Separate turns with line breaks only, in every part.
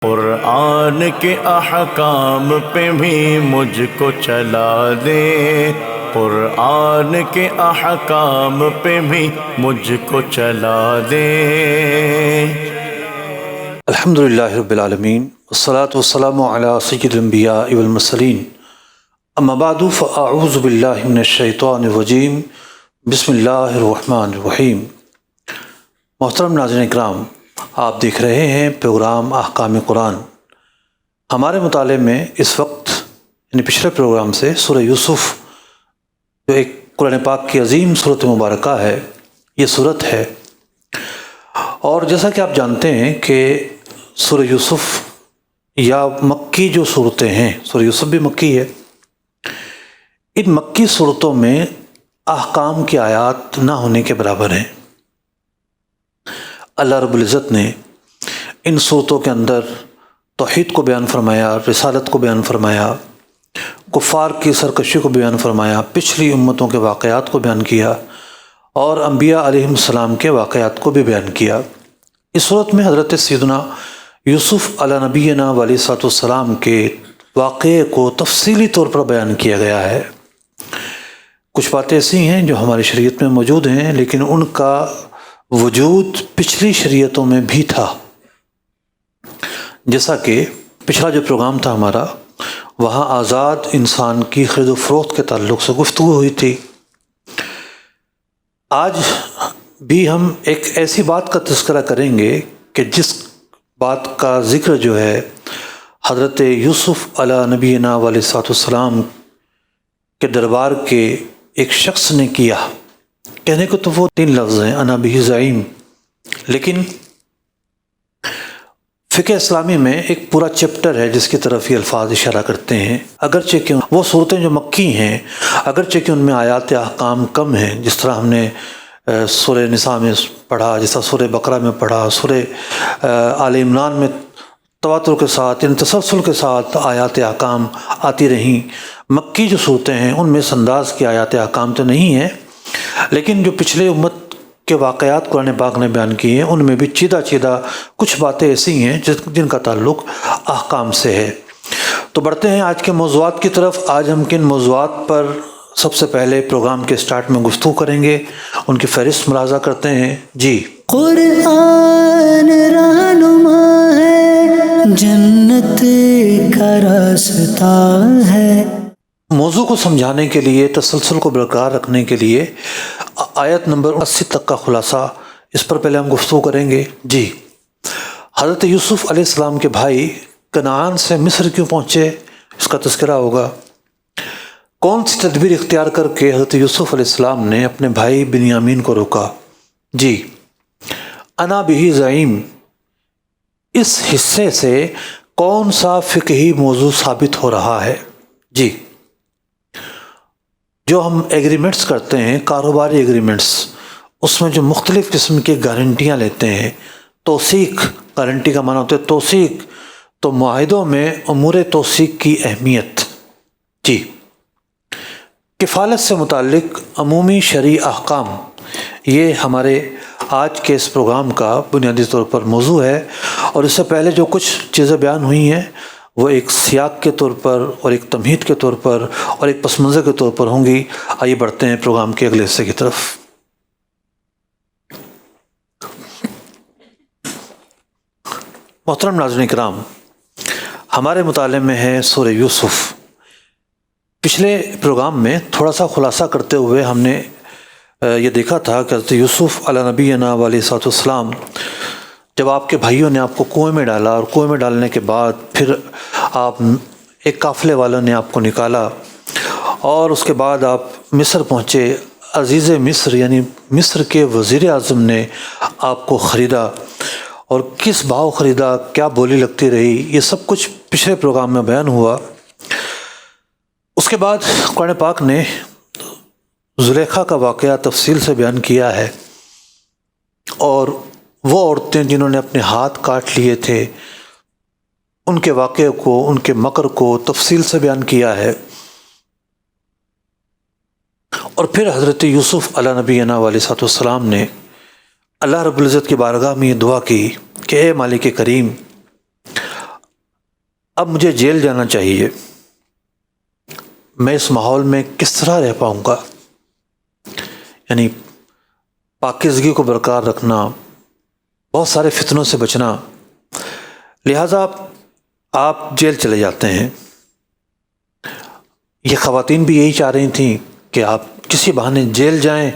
قرآن کے احکام پہ بھی مجھ کو چلا دے، قرآن کے احکام پہ بھی مجھ کو چلا دے۔
الحمدللہ رب العالمین والصلاة والسلام علی سید الانبیاء والمرسلین، اما بعد فاعوذ باللہ من الشیطان الرجیم، بسم اللہ الرحمن الرحیم۔ محترم ناظرین اکرام، آپ دیکھ رہے ہیں پروگرام احکام قرآن۔ ہمارے مطالعے میں اس وقت یعنی پچھلے پروگرام سے سورہ یوسف، جو ایک قرآن پاک کی عظیم سورۃ مبارکہ ہے، یہ سورت ہے۔ اور جیسا کہ آپ جانتے ہیں کہ سورہ یوسف یا مکی جو صورتیں ہیں، سورہ یوسف بھی مکی ہے، ان مکی صورتوں میں احکام کی آیات نہ ہونے کے برابر ہیں۔ اللہ رب العزت نے ان صورتوں کے اندر توحید کو بیان فرمایا، رسالت کو بیان فرمایا، کفار کی سرکشی کو بیان فرمایا، پچھلی امتوں کے واقعات کو بیان کیا اور انبیاء علیہم السلام کے واقعات کو بھی بیان کیا۔ اس صورت میں حضرت سیدنا یوسف علیہ نبینا علیہ الصلوۃ والسلام کے واقعے کو تفصیلی طور پر بیان کیا گیا ہے۔ کچھ باتیں ایسی ہیں جو ہماری شریعت میں موجود ہیں، لیکن ان کا وجود پچھلی شریعتوں میں بھی تھا۔ جیسا کہ پچھلا جو پروگرام تھا ہمارا، وہاں آزاد انسان کی خرید و فروخت کے تعلق سے گفتگو ہوئی تھی۔ آج بھی ہم ایک ایسی بات کا تذکرہ کریں گے کہ جس بات کا ذکر جو ہے حضرت یوسف علیہ نبینا علیہ الصلوۃ والسلام کے دربار کے ایک شخص نے کیا۔ کہنے کو تو وہ 3 لفظ ہیں، انا بہ زعیم، لیکن فقہ اسلامی میں ایک پورا چیپٹر ہے جس کی طرف یہ الفاظ اشارہ کرتے ہیں۔ اگرچہ کہ وہ صورتیں جو مکی ہیں، اگرچہ کہ ان میں آیات احکام کم ہیں، جس طرح ہم نے سورہ نساء میں پڑھا، جس طرح سورہ بقرہ میں پڑھا، سورہ آل عمران میں تواتر کے ساتھ یعنی تسلسل کے ساتھ آیات احکام آتی رہیں۔ مکی جو صورتیں ہیں ان میں اس انداز کی آیات احکام تو نہیں ہیں، لیکن جو پچھلے امت کے واقعات قرآن پاک نے بیان کیے ہیں ان میں بھی چیدہ کچھ باتیں ایسی ہیں جن کا تعلق احکام سے ہے۔ تو بڑھتے ہیں آج کے موضوعات کی طرف۔ آج ہم کن موضوعات پر سب سے پہلے پروگرام کے سٹارٹ میں گفتگو کریں گے، ان کی فہرست ملاحظہ کرتے ہیں۔ جی،
قرآن رہنما ہے، جنت کا راستہ ہے۔
موضوع کو سمجھانے کے لیے، تسلسل کو برقرار رکھنے کے لیے آیت نمبر 80 تک کا خلاصہ، اس پر پہلے ہم گفتگو کریں گے۔ جی، حضرت یوسف علیہ السلام کے بھائی کنعان سے مصر کیوں پہنچے، اس کا تذکرہ ہوگا۔ کون سی تدبیر اختیار کر کے حضرت یوسف علیہ السلام نے اپنے بھائی بنیامین کو روکا۔ جی، انا بہ زعیم، اس حصے سے کون سا فقہی موضوع ثابت ہو رہا ہے۔ جی، جو ہم ایگریمنٹس کرتے ہیں، کاروباری ایگریمنٹس، اس میں جو مختلف قسم کی گارنٹیاں لیتے ہیں، توثیق، گارنٹی کا معنی ہوتا ہے توثیق، تو معاہدوں میں امور توثیق کی اہمیت۔ جی، کفالت سے متعلق عمومی شرعی احکام، یہ ہمارے آج کے اس پروگرام کا بنیادی طور پر موضوع ہے، اور اس سے پہلے جو کچھ چیزیں بیان ہوئی ہیں وہ ایک سیاق کے طور پر اور ایک تمہید کے طور پر اور ایک پس منظر کے طور پر ہوں گی۔ آئیے بڑھتے ہیں پروگرام کے اگلے حصے کی طرف۔ محترم ناظرین کرام، ہمارے مطالعے میں ہے سورہ یوسف۔ پچھلے پروگرام میں تھوڑا سا خلاصہ کرتے ہوئے ہم نے یہ دیکھا تھا کہ حضرت یوسف علیہ نبینا علیہ الصلوۃ والسلام، جب آپ کے بھائیوں نے آپ کو کنویں میں ڈالا اور کنویں میں ڈالنے کے بعد پھر آپ ایک قافلے والوں نے آپ کو نکالا اور اس کے بعد آپ مصر پہنچے، عزیز مصر یعنی مصر کے وزیر اعظم نے آپ کو خریدا، اور کس بھاؤ خریدا، کیا بولی لگتی رہی، یہ سب کچھ پچھلے پروگرام میں بیان ہوا۔ اس کے بعد قرآن پاک نے زلیخا کا واقعہ تفصیل سے بیان کیا ہے، اور وہ عورتیں جنہوں نے اپنے ہاتھ کاٹ لیے تھے ان کے واقعے کو، ان کے مکر کو تفصیل سے بیان کیا ہے۔ اور پھر حضرت یوسف علیہ نبینا علیہ السلام نے اللہ رب العزت کی بارگاہ میں یہ دعا کی کہ اے مالک کریم، اب مجھے جیل جانا چاہیے، میں اس ماحول میں کس طرح رہ پاؤں گا؟ یعنی پاکیزگی کو برقرار رکھنا، بہت سارے فتنوں سے بچنا، لہٰذا آپ جیل چلے جاتے ہیں۔ یہ خواتین بھی یہی چاہ رہی تھیں کہ آپ کسی بہانے جیل جائیں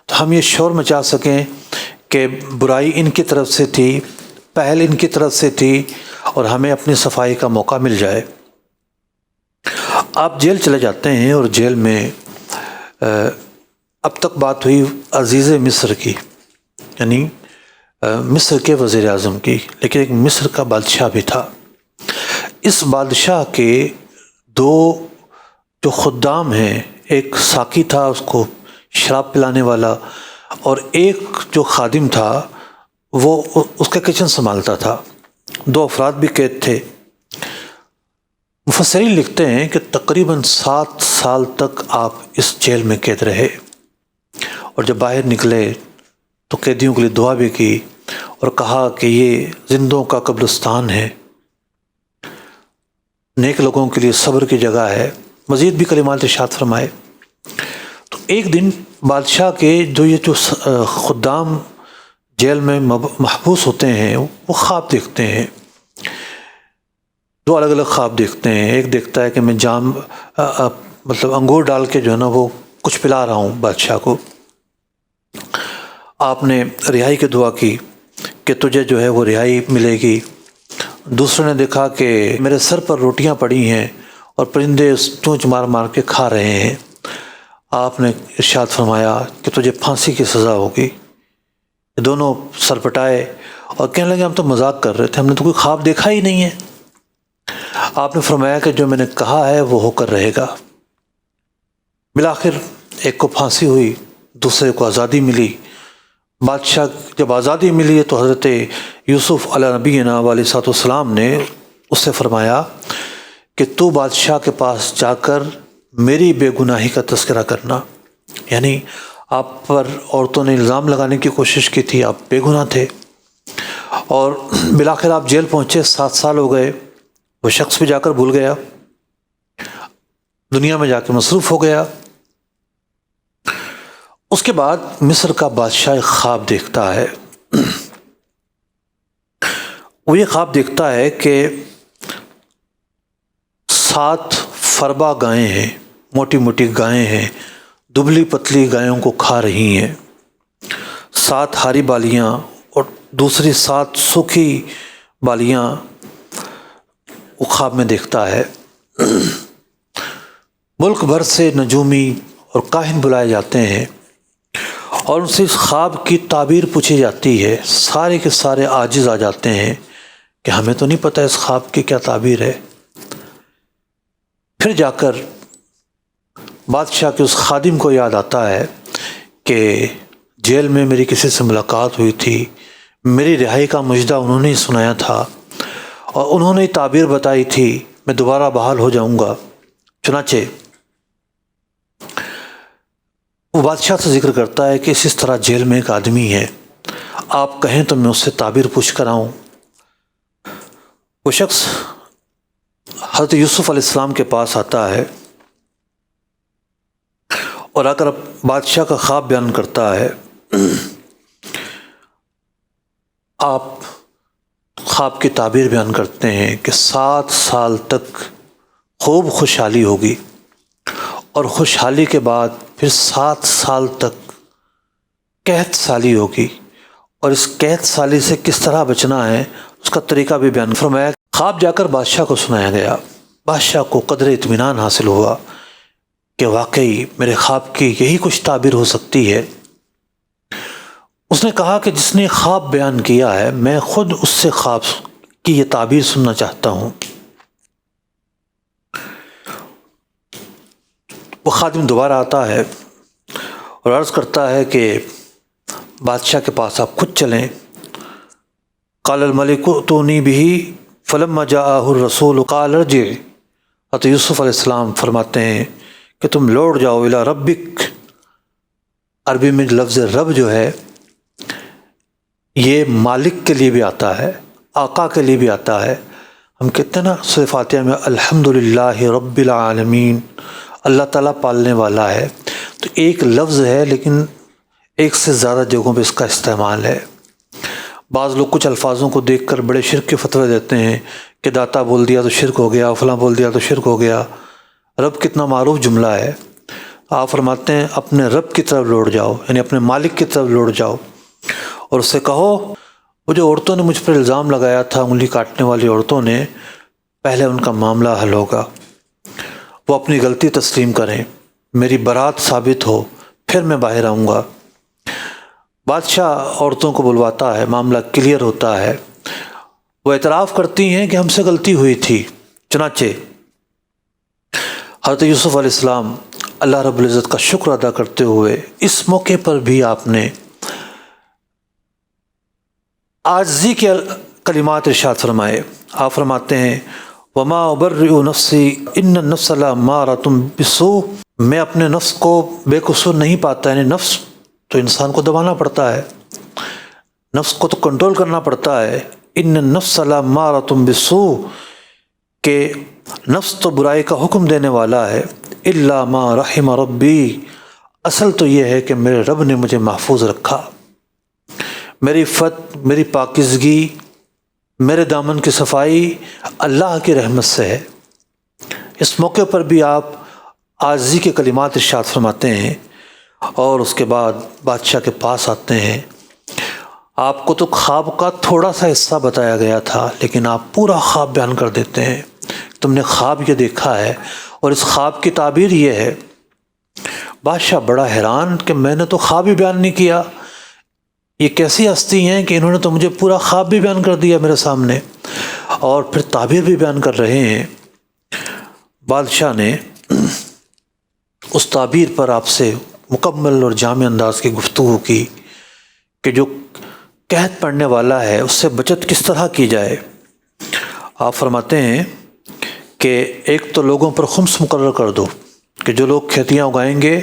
تو ہم یہ شور مچا سکیں کہ برائی ان کی طرف سے تھی، پہل ان کی طرف سے تھی، اور ہمیں اپنی صفائی کا موقع مل جائے۔ آپ جیل چلے جاتے ہیں، اور جیل میں اب تک بات ہوئی عزیز مصر کی، یعنی مصر کے وزیر اعظم کی، لیکن ایک مصر کا بادشاہ بھی تھا۔ اس بادشاہ کے دو جو خدام ہیں، ایک ساقی تھا اس کو شراب پلانے والا، اور ایک جو خادم تھا وہ اس کا کچن سنبھالتا تھا۔ دو افراد بھی قید تھے۔ مفسرین لکھتے ہیں کہ تقریباً 7 سال تک آپ اس جیل میں قید رہے، اور جب باہر نکلے تو قیدیوں کے لیے دعا بھی کی اور کہا کہ یہ زندوں کا قبرستان ہے، نیک لوگوں کے لیے صبر کی جگہ ہے، مزید بھی کلمات ارشاد فرمائے۔ تو ایک دن بادشاہ کے جو خدام جیل میں محبوس ہوتے ہیں وہ خواب دیکھتے ہیں، دو الگ الگ خواب دیکھتے ہیں۔ ایک دیکھتا ہے کہ میں جام مطلب انگور ڈال کے جو ہے نا وہ کچھ پلا رہا ہوں بادشاہ کو، آپ نے رہائی کی دعا کی کہ تجھے جو ہے وہ رہائی ملے گی۔ دوسرے نے دیکھا کہ میرے سر پر روٹیاں پڑی ہیں اور پرندے چونچ مار مار کے کھا رہے ہیں، آپ نے ارشاد فرمایا کہ تجھے پھانسی کی سزا ہوگی۔ دونوں سر پٹائے اور کہنے لگے ہم تو مذاق کر رہے تھے، ہم نے تو کوئی خواب دیکھا ہی نہیں ہے۔ آپ نے فرمایا کہ جو میں نے کہا ہے وہ ہو کر رہے گا۔ بالآخر ایک کو پھانسی ہوئی، دوسرے کو آزادی ملی۔ بادشاہ جب آزادی ملی تو حضرت یوسف علیہ نبینا علیہ الصلوۃ والسلام نے اس سے فرمایا کہ تو بادشاہ کے پاس جا کر میری بے گناہی کا تذکرہ کرنا، یعنی آپ پر عورتوں نے الزام لگانے کی کوشش کی تھی، آپ بے گناہ تھے۔ اور بالآخر آپ جیل پہنچے، 7 سال ہو گئے، وہ شخص بھی جا کر بھول گیا، دنیا میں جا کے مصروف ہو گیا۔ اس کے بعد مصر کا بادشاہ ایک خواب دیکھتا ہے۔ وہ یہ خواب دیکھتا ہے کہ 7 فربا گائیں ہیں، موٹی موٹی گائیں ہیں، دبلی پتلی گایوں کو کھا رہی ہیں، 7 ہاری بالیاں اور دوسری 7 سوکھی بالیاں وہ خواب میں دیکھتا ہے۔ ملک بھر سے نجومی اور کاہن بلائے جاتے ہیں اور ان سے اس خواب کی تعبیر پوچھی جاتی ہے۔ سارے کے سارے عاجز آ جاتے ہیں کہ ہمیں تو نہیں پتہ اس خواب کی کیا تعبیر ہے۔ پھر جا کر بادشاہ کے اس خادم کو یاد آتا ہے کہ جیل میں میری کسی سے ملاقات ہوئی تھی، میری رہائی کا مژدہ انہوں نے ہی سنایا تھا اور انہوں نے تعبیر بتائی تھی میں دوبارہ بحال ہو جاؤں گا۔ چنانچہ وہ بادشاہ سے ذکر کرتا ہے کہ اس طرح جیل میں ایک آدمی ہے، آپ کہیں تو میں اس سے تعبیر پوچھ کر آؤں۔ وہ شخص حضرت یوسف علیہ السلام کے پاس آتا ہے اور آ کر بادشاہ کا خواب بیان کرتا ہے۔ آپ خواب کی تعبیر بیان کرتے ہیں کہ 7 سال تک خوب خوشحالی ہوگی اور خوشحالی کے بعد پھر 7 سال تک قحط سالی ہوگی، اور اس قحط سالی سے کس طرح بچنا ہے اس کا طریقہ بھی بیان فرمایا۔ خواب جا کر بادشاہ کو سنایا گیا، بادشاہ کو قدر اطمینان حاصل ہوا کہ واقعی میرے خواب کی یہی کچھ تعبیر ہو سکتی ہے۔ اس نے کہا کہ جس نے خواب بیان کیا ہے میں خود اس سے خواب کی یہ تعبیر سننا چاہتا ہوں۔ وہ خادم دوبارہ آتا ہے اور عرض کرتا ہے کہ بادشاہ کے پاس آپ خود چلیں۔ قال الملک ائتونی بہ فلما جاءہ الرسول قال ارجع۔ حضرت یوسف علیہ السلام فرماتے ہیں کہ تم لوٹ جاؤ الی ربک۔ عربی میں لفظ رب جو ہے یہ مالک کے لیے بھی آتا ہے، آقا کے لیے بھی آتا ہے۔ ہم کہتے ہیں نا سورہ فاتحہ میں الحمدللہ رب العالمین، اللہ تعالیٰ پالنے والا ہے، تو ایک لفظ ہے لیکن ایک سے زیادہ جگہوں پہ اس کا استعمال ہے۔ بعض لوگ کچھ الفاظوں کو دیکھ کر بڑے شرک کے فتوے دیتے ہیں کہ داتا بول دیا تو شرک ہو گیا، فلاں بول دیا تو شرک ہو گیا۔ رب کتنا معروف جملہ ہے۔ آپ فرماتے ہیں اپنے رب کی طرف لوٹ جاؤ، یعنی اپنے مالک کی طرف لوٹ جاؤ، اور اس سے کہو وہ جو عورتوں نے مجھ پر الزام لگایا تھا، انگلی کاٹنے والی عورتوں نے، پہلے ان کا معاملہ حل ہوگا، وہ اپنی غلطی تسلیم کریں، میری برات ثابت ہو، پھر میں باہر آؤں گا۔ بادشاہ عورتوں کو بلواتا ہے، معاملہ کلیئر ہوتا ہے، وہ اعتراف کرتی ہیں کہ ہم سے غلطی ہوئی تھی۔ چنانچہ حضرت یوسف علیہ السلام اللہ رب العزت کا شکر ادا کرتے ہوئے اس موقع پر بھی آپ نے عاجزی کے کلمات ارشاد فرمائے۔ آپ فرماتے ہیں وما ابرئ نفسی ان النفس لامارۃ بالسوء، میں اپنے نفس کو بے قصور نہیں پاتا، یعنی نفس تو انسان کو دبانا پڑتا ہے، نفس کو تو کنٹرول کرنا پڑتا ہے۔ ان النفس لامارۃ بالسوء، کہ نفس تو برائی کا حکم دینے والا ہے، الا ما رحم ربی، اصل تو یہ ہے کہ میرے رب نے مجھے محفوظ رکھا، میری عفت، میری پاکیزگی، میرے دامن کی صفائی اللہ کی رحمت سے ہے۔ اس موقع پر بھی آپ عاجزی کے کلمات ارشاد فرماتے ہیں، اور اس کے بعد بادشاہ کے پاس آتے ہیں۔ آپ کو تو خواب کا تھوڑا سا حصہ بتایا گیا تھا، لیکن آپ پورا خواب بیان کر دیتے ہیں، تم نے خواب یہ دیکھا ہے، اور اس خواب کی تعبیر یہ ہے۔ بادشاہ بڑا حیران کہ میں نے تو خواب ہی بیان نہیں کیا، یہ کیسی ہستی ہیں کہ انہوں نے تو مجھے پورا خواب بھی بیان کر دیا میرے سامنے، اور پھر تعبیر بھی بیان کر رہے ہیں۔ بادشاہ نے اس تعبیر پر آپ سے مکمل اور جامع انداز کی گفتگو کی کہ جو قحط پڑنے والا ہے اس سے بچت کس طرح کی جائے۔ آپ فرماتے ہیں کہ ایک تو لوگوں پر خمس مقرر کر دو کہ جو لوگ کھیتیاں اگائیں گے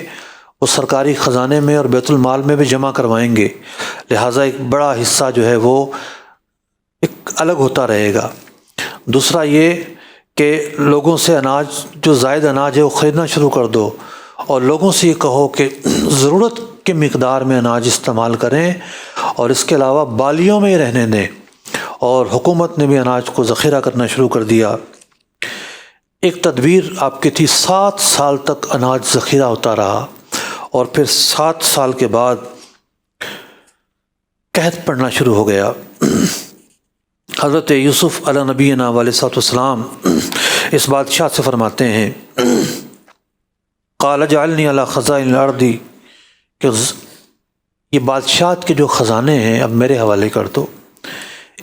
وہ سرکاری خزانے میں اور بیت المال میں بھی جمع کروائیں گے، لہٰذا ایک بڑا حصہ جو ہے وہ ایک الگ ہوتا رہے گا۔ دوسرا یہ کہ لوگوں سے اناج، جو زائد اناج ہے وہ خریدنا شروع کر دو، اور لوگوں سے یہ کہو کہ ضرورت کی مقدار میں اناج استعمال کریں، اور اس کے علاوہ بالیوں میں ہی رہنے دیں۔ اور حکومت نے بھی اناج کو ذخیرہ کرنا شروع کر دیا۔ ایک تدبیر آپ کی تھی، 7 سال تک اناج ذخیرہ ہوتا رہا، اور پھر 7 سال کے بعد قحط پڑنا شروع ہو گیا۔ حضرت یوسف علیہ نبینا علیہ السلام اس بادشاہ سے فرماتے ہیں قال اجعلنی علی خزائن الارض، کہ یہ بادشاہت کے جو خزانے ہیں اب میرے حوالے کر دو۔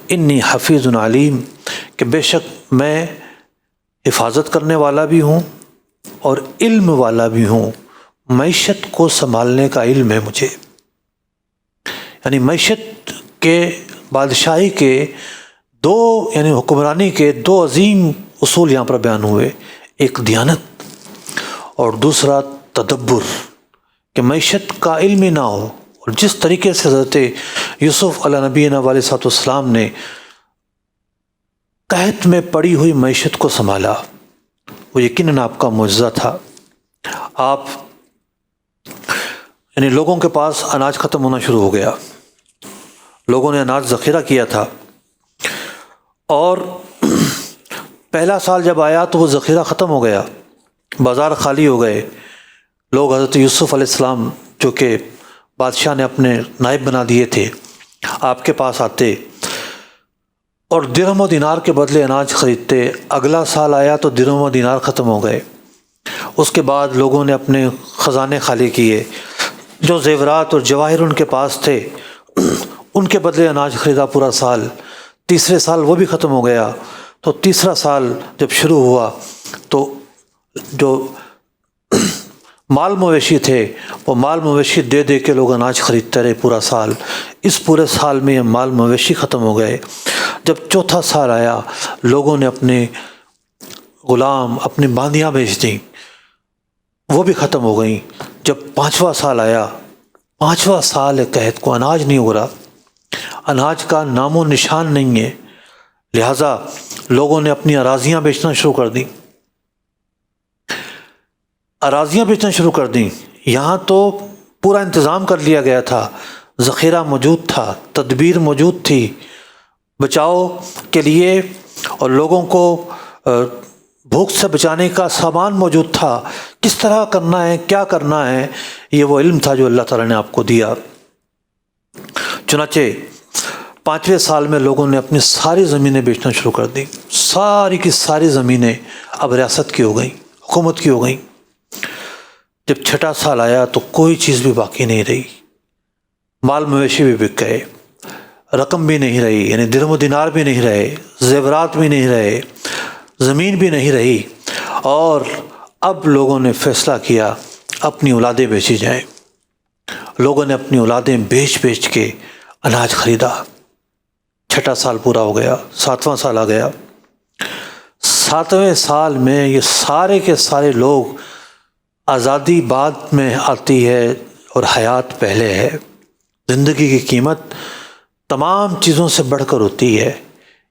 انی حفیظ علیم، کہ بے شک میں حفاظت کرنے والا بھی ہوں اور علم والا بھی ہوں، معیشت کو سنبھالنے کا علم ہے مجھے۔ یعنی معیشت کے، بادشاہی کے دو، یعنی حکمرانی کے 2 عظیم اصول یہاں پر بیان ہوئے، ایک دیانت اور دوسرا تدبر، کہ معیشت کا علم ہی نہ ہو، اور جس طریقے سے حضرت یوسف علیہ نبینا علیہ السلام نے قحط میں پڑی ہوئی معیشت کو سنبھالا، وہ یقیناً آپ کا معجزہ تھا۔ آپ یعنی لوگوں کے پاس اناج ختم ہونا شروع ہو گیا، لوگوں نے اناج ذخیرہ کیا تھا، اور پہلا سال جب آیا تو وہ ذخیرہ ختم ہو گیا، بازار خالی ہو گئے۔ لوگ حضرت یوسف علیہ السلام جو کہ بادشاہ نے اپنے نائب بنا دیے تھے، آپ کے پاس آتے اور درہم و دینار کے بدلے اناج خریدتے۔ اگلا سال آیا تو درہم و دینار ختم ہو گئے۔ اس کے بعد لوگوں نے اپنے خزانے خالی کیے، جو زیورات اور جواہر ان کے پاس تھے ان کے بدلے اناج خریدا پورا سال۔ تیسرے سال وہ بھی ختم ہو گیا، تو تیسرا سال جب شروع ہوا تو جو مال مویشی تھے وہ مال مویشی دے دے کے لوگ اناج خریدتے رہے پورا سال۔ اس پورے سال میں یہ مال مویشی ختم ہو گئے۔ جب چوتھا سال آیا لوگوں نے اپنے غلام، اپنی باندیاں بیچ دیں، وہ بھی ختم ہو گئیں۔ جب 5واں سال آیا، 5واں سال قحط کو اناج نہیں ہو رہا، اناج کا نام و نشان نہیں ہے، لہٰذا لوگوں نے اپنی اراضیاں بیچنا شروع کر دیں، اراضیاں بیچنا شروع کر دیں۔ یہاں تو پورا انتظام کر لیا گیا تھا، ذخیرہ موجود تھا، تدبیر موجود تھی بچاؤ کے لیے، اور لوگوں کو بھوک سے بچانے کا سامان موجود تھا۔ کس طرح کرنا ہے، کیا کرنا ہے، یہ وہ علم تھا جو اللہ تعالیٰ نے آپ کو دیا۔ چنانچہ 5ویں سال میں لوگوں نے اپنی ساری زمینیں بیچنا شروع کر دی، ساری کی ساری زمینیں اب ریاست کی ہو گئیں، حکومت کی ہو گئیں۔ جب 6واں سال آیا تو کوئی چیز بھی باقی نہیں رہی، مال مویشی بھی بک گئے، رقم بھی نہیں رہی، یعنی درہم و دینار بھی نہیں رہے، زیورات بھی نہیں رہے، زمین بھی نہیں رہی، اور اب لوگوں نے فیصلہ کیا اپنی اولادیں بیچی جائیں۔ لوگوں نے اپنی اولادیں بیچ کے اناج خریدا۔ 6واں سال پورا ہو گیا، 7واں سال آ گیا۔ 7ویں سال میں یہ سارے کے سارے لوگ، آزادی بعد میں آتی ہے اور حیات پہلے ہے۔ زندگی کی قیمت تمام چیزوں سے بڑھ کر ہوتی ہے۔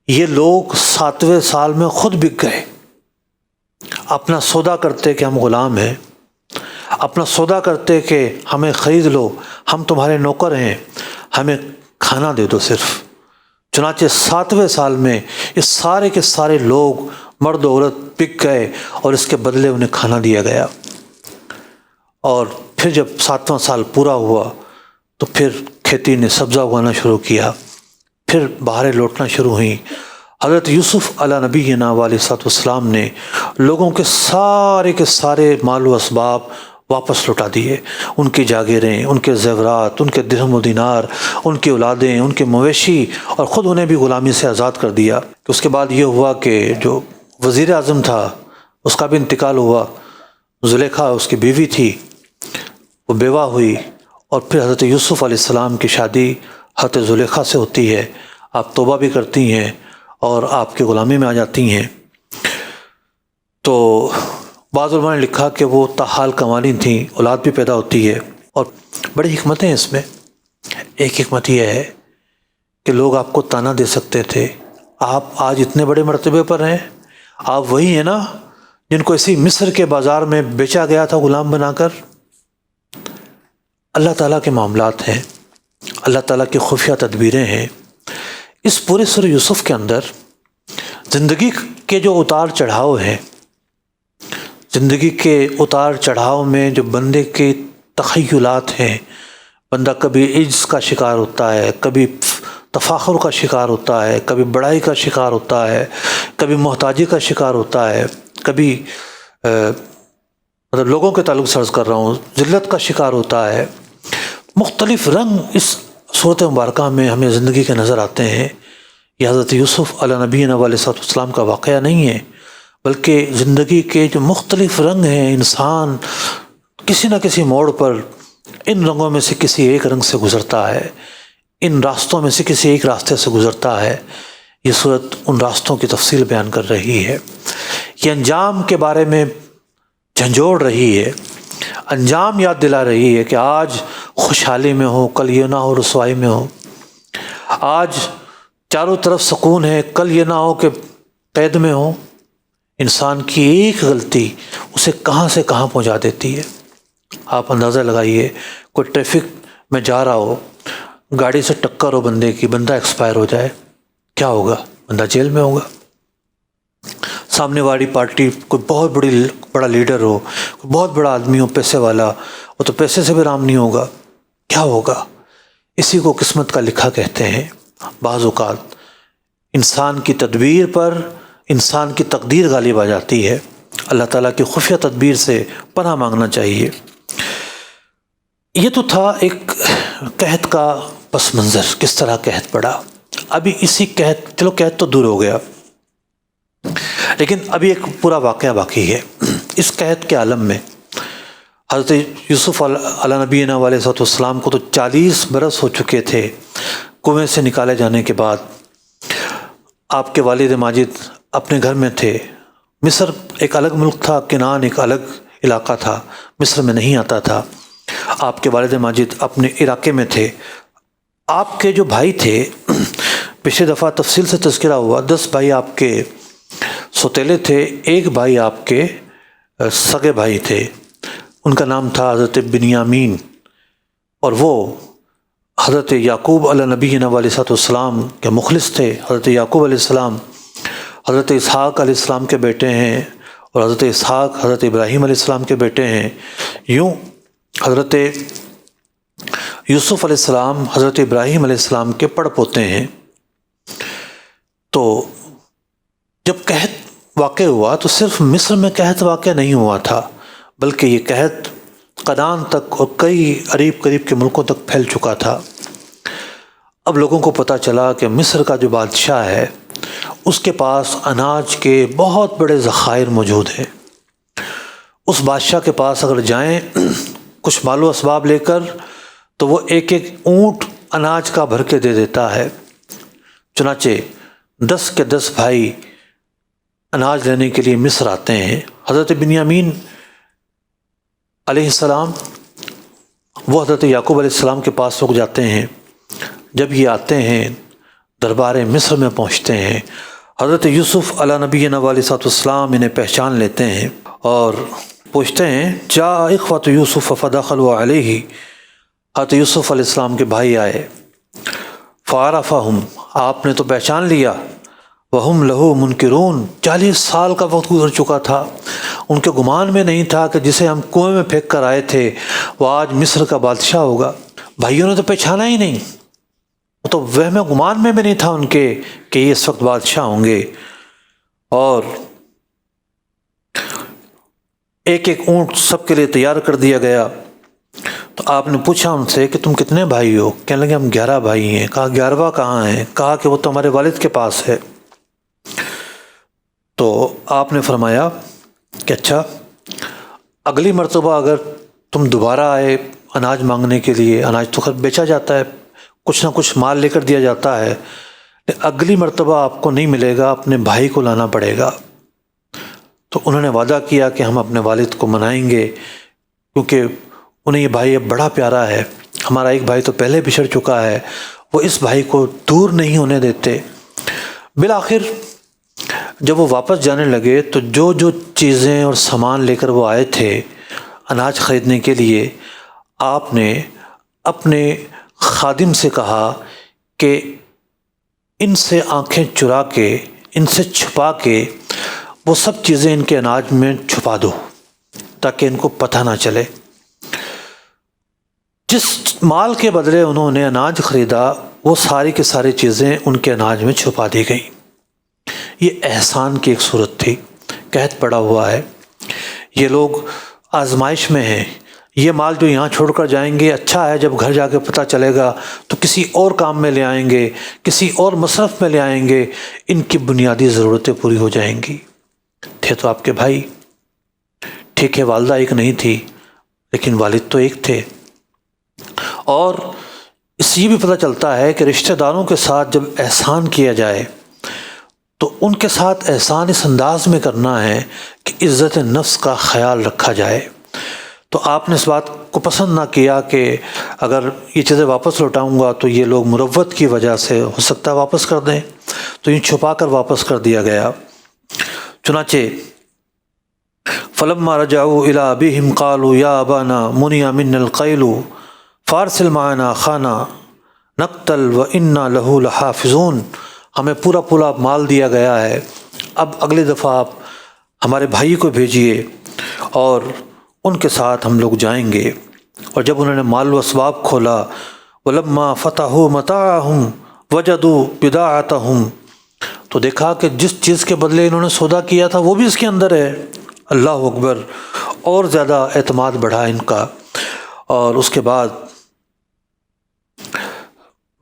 یہ لوگ 7ویں سال میں خود بک گئے، اپنا سودا کرتے کہ ہم غلام ہیں، اپنا سودا کرتے کہ ہمیں خرید لو، ہم تمہارے نوکر ہیں، ہمیں کھانا دے دو صرف۔ چنانچہ 7ویں سال میں یہ سارے کے سارے لوگ، مرد و عورت، بک گئے اور اس کے بدلے انہیں کھانا دیا گیا۔ اور پھر جب 7واں سال پورا ہوا تو پھر کھیتی نے سبزہ اگانا شروع کیا، پھر بہاریں لوٹنا شروع ہوئیں۔ حضرت یوسف علیہ نبینا علیہ السلام نے لوگوں کے سارے مال و اسباب واپس لوٹا دیے، ان کی جاگیریں، ان کے زیورات، ان کے درہم و دینار، ان کی اولادیں، ان کے مویشی، اور خود انہیں بھی غلامی سے آزاد کر دیا۔ اس کے بعد یہ ہوا کہ جو وزیر اعظم تھا اس کا بھی انتقال ہوا، زلیخا اس کی بیوی تھی، وہ بیوہ ہوئی، اور پھر حضرت یوسف علیہ السلام کی شادی حضرت زلیخا سے ہوتی ہے۔ آپ توبہ بھی کرتی ہیں اور آپ کی غلامی میں آ جاتی ہیں۔ تو بعض علماء نے لکھا کہ وہ تاحال کمانی تھیں، اولاد بھی پیدا ہوتی ہے۔ اور بڑی حکمتیں ہیں اس میں۔ ایک حکمت یہ ہے کہ لوگ آپ کو تانا دے سکتے تھے، آپ آج اتنے بڑے مرتبے پر ہیں، آپ وہی ہیں نا جن کو اسی مصر کے بازار میں بیچا گیا تھا غلام بنا کر۔ اللہ تعالیٰ کے معاملات ہیں، اللہ تعالیٰ کی خفیہ تدبیریں ہیں۔ اس پورے سورہ یوسف کے اندر زندگی کے جو اتار چڑھاؤ ہیں، زندگی کے اتار چڑھاؤ میں جو بندے کے تخیلات ہیں، بندہ کبھی عجز کا شکار ہوتا ہے، کبھی تفاخر کا شکار ہوتا ہے، کبھی بڑائی کا شکار ہوتا ہے، کبھی محتاجی کا شکار ہوتا ہے، کبھی مطلب لوگوں کے تعلق سے عرض کر رہا ہوں ذلت کا شکار ہوتا ہے۔ مختلف رنگ اس صورت مبارکہ میں ہمیں زندگی کے نظر آتے ہیں۔ یہ حضرت یوسف علیہ نبینا علیہ السلام کا واقعہ نہیں ہے، بلکہ زندگی کے جو مختلف رنگ ہیں، انسان کسی نہ کسی موڑ پر ان رنگوں میں سے کسی ایک رنگ سے گزرتا ہے، ان راستوں میں سے کسی ایک راستے سے گزرتا ہے۔ یہ صورت ان راستوں کی تفصیل بیان کر رہی ہے، یہ انجام کے بارے میں جھنجھوڑ رہی ہے، انجام یاد دلا رہی ہے کہ آج خوشحالی میں ہو، کل یہ نہ ہو رسوائی میں ہو، آج چاروں طرف سکون ہے، کل یہ نہ ہو کہ قید میں ہو۔ انسان کی ایک غلطی اسے کہاں سے کہاں پہنچا دیتی ہے۔ آپ اندازہ لگائیے، کوئی ٹریفک میں جا رہا ہو، گاڑی سے ٹکر ہو بندے کی، بندہ ایکسپائر ہو جائے، کیا ہوگا؟ بندہ جیل میں ہوگا۔ سامنے والی پارٹی کوئی بہت بڑا لیڈر ہو، کوئی بہت بڑا آدمی ہو، پیسے والا، وہ تو پیسے سے بھی رام نہیں ہوگا، کیا ہوگا؟ اسی کو قسمت کا لکھا کہتے ہیں۔ بعض اوقات انسان کی تدبیر پر انسان کی تقدیر غالب آ جاتی ہے۔ اللہ تعالیٰ کی خفیہ تدبیر سے پناہ مانگنا چاہیے۔ یہ تو تھا ایک قحط کا پس منظر، کس طرح قحط پڑا۔ ابھی اسی قحط، چلو قحط تو دور ہو گیا، لیکن ابھی ایک پورا واقعہ باقی ہے۔ اس قحط کے عالم میں حضرت یوسف علیہ نبینا علیہ السلام کو تو 40 برس ہو چکے تھے کنویں سے نکالے جانے کے بعد۔ آپ کے والد ماجد اپنے گھر میں تھے۔ مصر ایک الگ ملک تھا، کنعان ایک الگ علاقہ تھا، مصر میں نہیں آتا تھا۔ آپ کے والد ماجد اپنے علاقے میں تھے۔ آپ کے جو بھائی تھے پچھلی دفعہ تفصیل سے تذکرہ ہوا 10 بھائی آپ کے سوتیلے تھے، ایک بھائی آپ کے سگے بھائی تھے، ان کا نام تھا حضرت بنیامین، اور وہ حضرت یعقوب علیہ نبی علیہ السلام کے مخلص تھے۔ حضرت یعقوب علیہ السلام حضرت اسحاق علیہ السلام کے بیٹے ہیں، اور حضرت اسحاق حضرت ابراہیم علیہ السلام کے بیٹے ہیں۔ یوں حضرت یوسف علیہ السلام حضرت ابراہیم علیہ السلام کے پڑ پوتے ہیں۔ تو جب قحط واقع ہوا تو صرف مصر میں قحط واقع نہیں ہوا تھا، بلکہ یہ قحط قنان تک اور کئی قریب کے ملکوں تک پھیل چکا تھا۔ اب لوگوں کو پتہ چلا کہ مصر کا جو بادشاہ ہے اس کے پاس اناج کے بہت بڑے ذخائر موجود ہیں۔ اس بادشاہ کے پاس اگر جائیں کچھ مال و اسباب لے کر تو وہ ایک اونٹ اناج کا بھر کے دے دیتا ہے۔ چنانچہ 10 کے 10 بھائی اناج لینے کے لیے مصر آتے ہیں۔ حضرت بنیامین علیہ السلام وہ حضرت یعقوب علیہ السلام کے پاس رک جاتے ہیں۔ جب یہ آتے ہیں دربار مصر میں پہنچتے ہیں، حضرت یوسف علیہ نبی علیہ السلام انہیں پہچان لیتے ہیں اور پوچھتے ہیں جا اخوۃ یوسف فدخلوا علیہ، حضرت یوسف علیہ السلام کے بھائی آئے، فعرفہم، آپ نے تو پہچان لیا، وہم لہو منکرون، 40 سال کا وقت گزر چکا تھا، ان کے گمان میں نہیں تھا کہ جسے ہم کنویں میں پھینک کر آئے تھے وہ آج مصر کا بادشاہ ہوگا۔ بھائیوں نے تو پہچانا ہی نہیں، تو وہم گمان میں بھی نہیں تھا ان کے کہ یہ اس وقت بادشاہ ہوں گے۔ اور ایک اونٹ سب کے لیے تیار کر دیا گیا۔ تو آپ نے پوچھا ان سے کہ تم کتنے بھائی ہو؟ کہنے لگے ہم 11 بھائی ہیں۔ کہا 11واں کہاں ہے؟ کہا کہ وہ تو ہمارے والد کے پاس ہے۔ تو آپ نے فرمایا کہ اچھا، اگلی مرتبہ اگر تم دوبارہ آئے اناج مانگنے کے لیے، اناج تو خود بیچا جاتا ہے، کچھ نہ کچھ مال لے کر دیا جاتا ہے، لیکن اگلی مرتبہ آپ کو نہیں ملے گا، اپنے بھائی کو لانا پڑے گا۔ تو انہوں نے وعدہ کیا کہ ہم اپنے والد کو منائیں گے، کیونکہ انہیں یہ بھائی اب بڑا پیارا ہے، ہمارا ایک بھائی تو پہلے بچھڑ چکا ہے، وہ اس بھائی کو دور نہیں ہونے دیتے۔ بالآخر جب وہ واپس جانے لگے تو جو چیزیں اور سامان لے کر وہ آئے تھے اناج خریدنے کے لیے، آپ نے اپنے خادم سے کہا کہ ان سے آنکھیں چرا کے، ان سے چھپا کے وہ سب چیزیں ان کے اناج میں چھپا دو تاکہ ان کو پتہ نہ چلے۔ جس مال کے بدلے انہوں نے اناج خریدا وہ ساری کی ساری چیزیں ان کے اناج میں چھپا دی گئیں۔ یہ احسان کی ایک صورت تھی۔ قحط پڑا ہوا ہے، یہ لوگ آزمائش میں ہیں، یہ مال جو یہاں چھوڑ کر جائیں گے اچھا ہے، جب گھر جا کے پتہ چلے گا تو کسی اور کام میں لے آئیں گے، کسی اور مصرف میں لے آئیں گے، ان کی بنیادی ضرورتیں پوری ہو جائیں گی۔ تھے تو آپ کے بھائی، ٹھیک ہے والدہ ایک نہیں تھی لیکن والد تو ایک تھے۔ اور اس سے یہ بھی پتہ چلتا ہے کہ رشتہ داروں کے ساتھ جب احسان کیا جائے تو ان کے ساتھ احسان اس انداز میں کرنا ہے کہ عزت نفس کا خیال رکھا جائے۔ تو آپ نے اس بات کو پسند نہ کیا کہ اگر یہ چیزیں واپس لوٹاؤں گا تو یہ لوگ مروت کی وجہ سے ہو سکتا ہے واپس کر دیں، تو یہ چھپا کر واپس کر دیا گیا۔ چنانچہ فلما رجعوا الى ابيهم قالوا يا ابانا منع منا القيل فارسل معنا اخانا نقتل وانا له لحافظون، ہمیں پورا مال دیا گیا ہے، اب اگلی دفعہ آپ ہمارے بھائی کو بھیجیے اور ان کے ساتھ ہم لوگ جائیں گے۔ اور جب انہوں نے مال و اسباب کھولا، ولما فتحوا متاعهم وجدوا بضاعتهم، تو دیکھا کہ جس چیز کے بدلے انہوں نے سودا کیا تھا وہ بھی اس کے اندر ہے۔ اللہ اکبر، اور زیادہ اعتماد بڑھا ان کا۔ اور اس کے بعد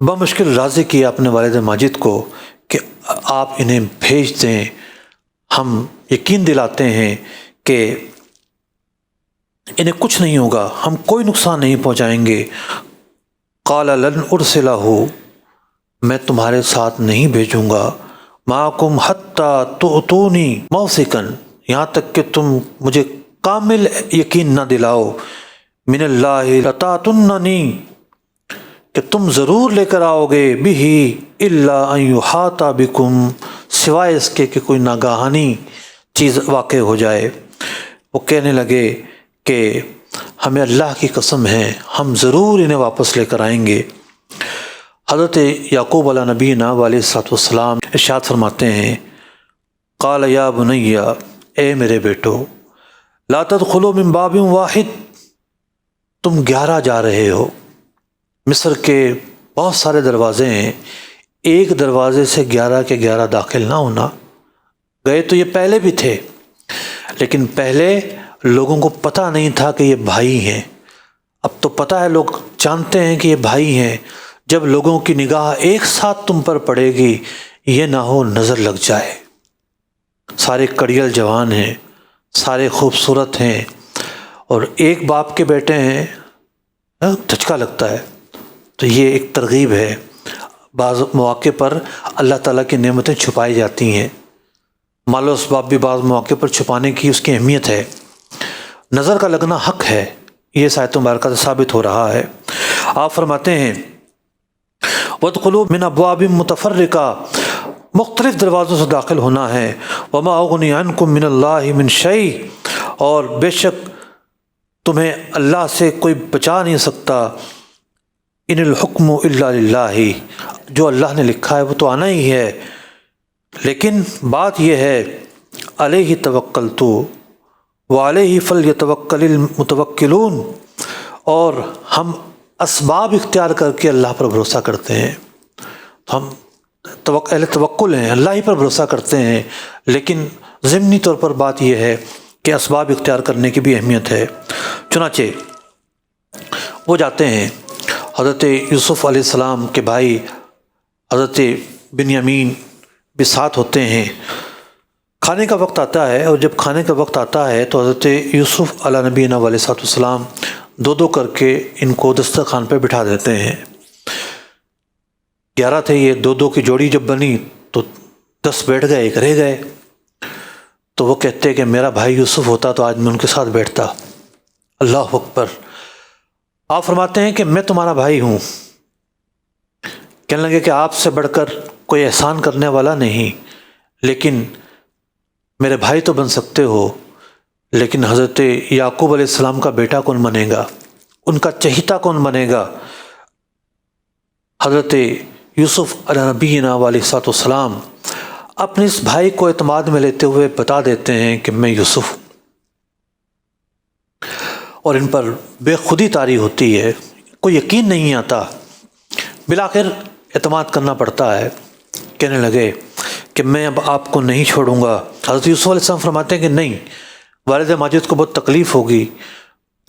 بمشکل راضی کیا اپنے والد ماجد کو کہ آپ انہیں بھیج دیں، ہم یقین دلاتے ہیں کہ انہیں کچھ نہیں ہوگا، ہم کوئی نقصان نہیں پہنچائیں گے۔ قال لن ارسلہ، میں تمہارے ساتھ نہیں بھیجوں گا، معکم حتی تؤتونی موثقا، یہاں تک کہ تم مجھے کامل یقین نہ دلاؤ، من اللہ لتاتننی، کہ تم ضرور لے کر آؤ گے بِہِ إِلَّا أَن يُحَاطَ بِكُمْ، سوائے اس کے کہ کوئی ناگہانی چیز واقع ہو جائے۔ وہ کہنے لگے کہ ہمیں اللہ کی قسم ہے ہم ضرور انہیں واپس لے کر آئیں گے۔ حضرت یعقوب علیہ نبینا علیہ الصلوۃ والسلام ارشاد فرماتے ہیں قال یا بنی، اے میرے بیٹو، لا تدخلوا من باب واحد، تم 11 جا رہے ہو۔ مصر کے بہت سارے دروازے ہیں، ایک دروازے سے 11 کے 11 داخل نہ ہونا۔ گئے تو یہ پہلے بھی تھے، لیکن پہلے لوگوں کو پتہ نہیں تھا کہ یہ بھائی ہیں۔ اب تو پتہ ہے، لوگ جانتے ہیں کہ یہ بھائی ہیں۔ جب لوگوں کی نگاہ ایک ساتھ تم پر پڑے گی، یہ نہ ہو نظر لگ جائے۔ سارے کڑیل جوان ہیں، سارے خوبصورت ہیں، اور ایک باپ کے بیٹے ہیں، دھچکا لگتا ہے۔ تو یہ ایک ترغیب ہے۔ بعض مواقع پر اللہ تعالیٰ کی نعمتیں چھپائی جاتی ہیں، مال و اسباب بھی بعض مواقع پر چھپانے کی اس کی اہمیت ہے۔ نظر کا لگنا حق ہے، یہ اس آیت مبارکہ سے ثابت ہو رہا ہے۔ آپ فرماتے ہیں وَادْخُلُوا مِنْ أَبْوَابٍ مُتَفَرِّقَةٍ، مختلف دروازوں سے داخل ہونا ہے۔ وَمَا أُغْنِي عَنْكُم مِّنَ اللَّهِ مِنْ شَيْءٍ، اور بے شک تمہیں اللہ سے کوئی بچا نہیں سکتا۔ ان الحکم الا للہ، جو اللہ نے لکھا ہے وہ تو آنا ہی ہے، لیکن بات یہ ہے علیہ توکلت وعلیہ فلیتوکل المتوکلون، اور ہم اسباب اختیار کر کے اللہ پر بھروسہ کرتے ہیں۔ ہم اہل توکل ہیں، اللہ ہی پر بھروسہ کرتے ہیں، لیکن ضمنی طور پر بات یہ ہے کہ اسباب اختیار کرنے کی بھی اہمیت ہے۔ چنانچہ وہ جاتے ہیں، حضرت یوسف علیہ السلام کے بھائی حضرت بنیامین بھی ساتھ ہوتے ہیں۔ کھانے کا وقت آتا ہے، اور جب کھانے کا وقت آتا ہے تو حضرت یوسف علیہ نبینا علیہ السلام دو کر کے ان کو دسترخوان پہ بٹھا دیتے ہیں۔ 11 تھے، یہ 2 کی جوڑی جب بنی تو 10 بیٹھ گئے، ایک رہ گئے۔ تو وہ کہتے کہ میرا بھائی یوسف ہوتا تو آج میں ان کے ساتھ بیٹھتا۔ اللہ اکبر۔ آپ فرماتے ہیں کہ میں تمہارا بھائی ہوں۔ کہنے لگے کہ آپ سے بڑھ کر کوئی احسان کرنے والا نہیں، لیکن میرے بھائی تو بن سکتے ہو، لیکن حضرت یعقوب علیہ السلام کا بیٹا کون بنے گا، ان کا چہیتا کون بنے گا؟ حضرت یوسف علیہ نبینا علیہ السلام اپنے اس بھائی کو اعتماد میں لیتے ہوئے بتا دیتے ہیں کہ میں یوسف ہوں، اور ان پر بے خودی طاری ہوتی ہے، کوئی یقین نہیں آتا۔ بالآخر اعتماد کرنا پڑتا ہے۔ کہنے لگے کہ میں اب آپ کو نہیں چھوڑوں گا۔ حضرت یوسف علیہ السلام فرماتے ہیں کہ نہیں، والد ماجد کو بہت تکلیف ہوگی،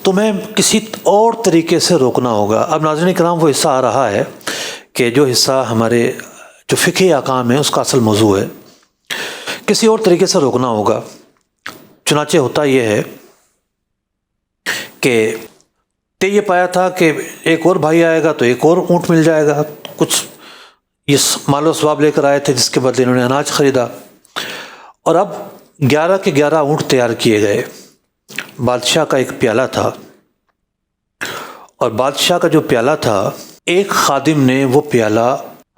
تمہیں کسی اور طریقے سے روکنا ہوگا۔ اب ناظرین کرام، وہ حصہ آ رہا ہے کہ جو حصہ ہمارے جو فقہی احکام ہے اس کا اصل موضوع ہے، کسی اور طریقے سے روکنا ہوگا۔ چنانچہ ہوتا یہ ہے کہ یہ پایا تھا کہ ایک اور بھائی آئے گا تو ایک اور اونٹ مل جائے گا، کچھ یہ مال و اسباب لے کر آئے تھے جس کے بدلے انہوں نے اناج خریدا، اور اب 11 کے 11 اونٹ تیار کیے گئے۔ بادشاہ کا ایک پیالہ تھا، اور بادشاہ کا جو پیالہ تھا، ایک خادم نے وہ پیالہ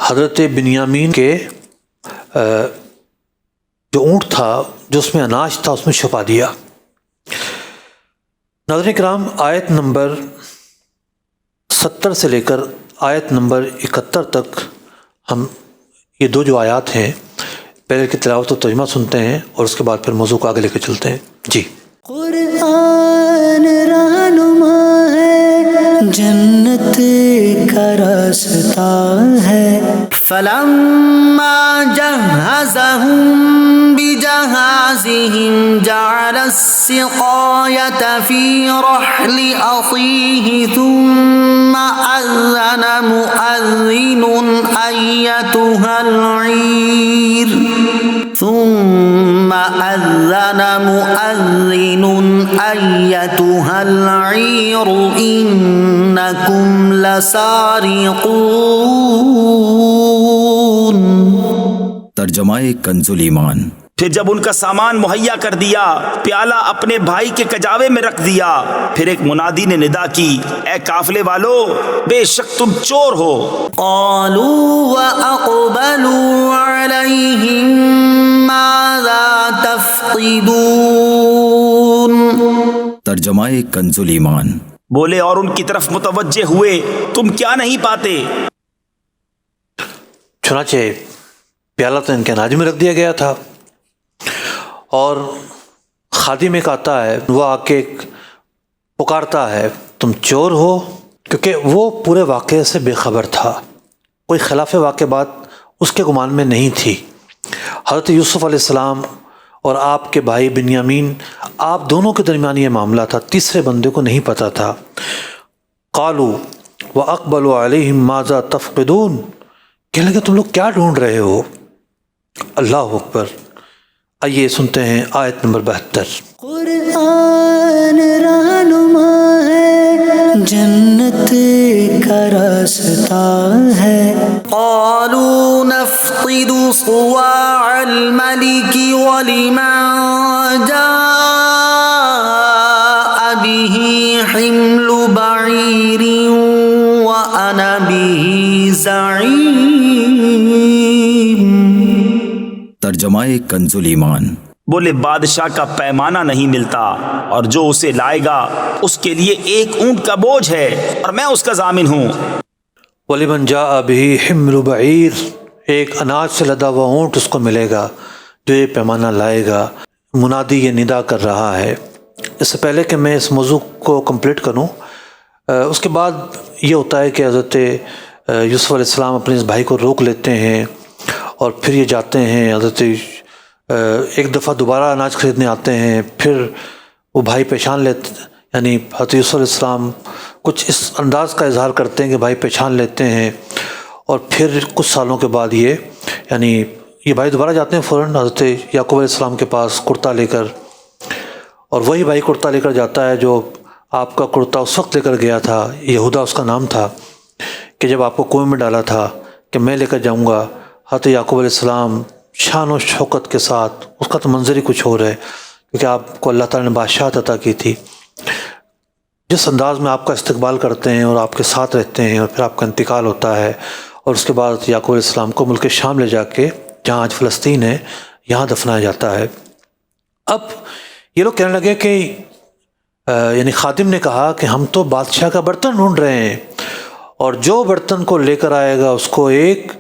حضرت بنیامین کے جو اونٹ تھا، جو اس میں اناج تھا، اس میں چھپا دیا۔ ناظرین کرام، آیت نمبر 70 سے لے کر آیت نمبر 71 تک ہم یہ 2 جو آیات ہیں، پہلے کی تلاوت و ترجمہ سنتے ہیں اور اس کے بعد پھر موضوع کو آگے لے کے چلتے ہیں۔ جی۔
قرآن رہنما ہے، جنت کا راستہ ہے۔ فلما جہزهم بجہازهم جعل السقاية في رحل أخيه ثم أذن مؤذن أيتها العير إنكم لسارقون۔
ترجمہ کنز ایمان۔ پھر جب ان کا سامان مہیا کر دیا، پیالہ اپنے بھائی کے کجاوے میں رکھ دیا، پھر ایک منادی نے ندا کی، اے قافلے والو، بے شک تم چور ہو۔
قالوا وأقبلوا عليهم ماذا تفقدون۔
ترجمہ کنز ایمان۔
بولے اور ان کی طرف متوجہ ہوئے، تم کیا نہیں پاتے؟
چنانچہ پیالہ تو ان کے اناج میں رکھ دیا گیا تھا، اور خادم ایک آتا ہے، وہ آ کے پکارتا ہے تم چور ہو، کیونکہ وہ پورے واقعے سے بے خبر تھا، کوئی خلاف واقع بات اس کے گمان میں نہیں تھی۔ حضرت یوسف علیہ السلام اور آپ کے بھائی بنیامین، آپ دونوں کے درمیان یہ معاملہ تھا، تیسرے بندے کو نہیں پتہ تھا۔ قالوا واقبلوا علیہم ماذا تفقدون، کہنے لگے تم لوگ کیا ڈھونڈ رہے ہو؟ اللہ اکبر۔ آئیے سنتے ہیں آیت نمبر 72۔
قرآن رہنما ہے، جنت کا راستہ ہے۔ قالوا نفقد صواع الملك ولمن جاء به حمل بعير وأنا به زعيم۔
ترجمہ کنز ایمان۔
بولے بادشاہ کا پیمانہ نہیں ملتا، اور جو اسے لائے گا اس کے لیے ایک اونٹ کا بوجھ ہے، اور میں اس کا ضامن ہوں۔
وَلِمَنْ جَاءَ بِهِ حِمْلُ بَعِيرٍ، ایک اناج سے لدا ہوا اونٹ اس کو ملے گا جو یہ پیمانہ لائے گا۔ منادی یہ ندا کر رہا ہے۔ اس سے پہلے کہ میں اس موضوع کو کمپلیٹ کروں، اس کے بعد یہ ہوتا ہے کہ حضرت یوسف علیہ السلام اپنے اس بھائی کو روک لیتے ہیں، اور پھر یہ جاتے ہیں، حضرت ایک دفعہ دوبارہ اناج خریدنے آتے ہیں، پھر وہ بھائی پہچان لیتے، یعنی حضرت یوسف علیہ السلام کچھ اس انداز کا اظہار کرتے ہیں کہ بھائی پہچان لیتے ہیں، اور پھر کچھ سالوں کے بعد یہ بھائی دوبارہ جاتے ہیں فوراً حضرت یعقوب علیہ السلام کے پاس کرتا لے کر، اور وہی بھائی کرتا لے کر جاتا ہے جو آپ کا کرتا اس وقت لے کر گیا تھا، یہودا اس کا نام تھا، کہ جب آپ کو کنویں میں ڈالا تھا کہ میں لے کر جاؤں گا۔ حضرت یعقوب علیہ السلام شان و شوکت کے ساتھ، اس کا تو منظر ہی کچھ اور ہے، کیونکہ آپ کو اللہ تعالیٰ نے بادشاہت عطا کی تھی، جس انداز میں آپ کا استقبال کرتے ہیں اور آپ کے ساتھ رہتے ہیں، اور پھر آپ کا انتقال ہوتا ہے، اور اس کے بعد یعقوب علیہ السلام کو ملک شام لے جا کے، جہاں آج فلسطین ہے، یہاں دفنایا جاتا ہے۔ اب یہ لوگ کہنے لگے کہ یعنی خادم نے کہا کہ ہم تو بادشاہ کا برتن ڈھونڈ رہے ہیں، اور جو برتن کو لے کر آئے گا اس کو ایک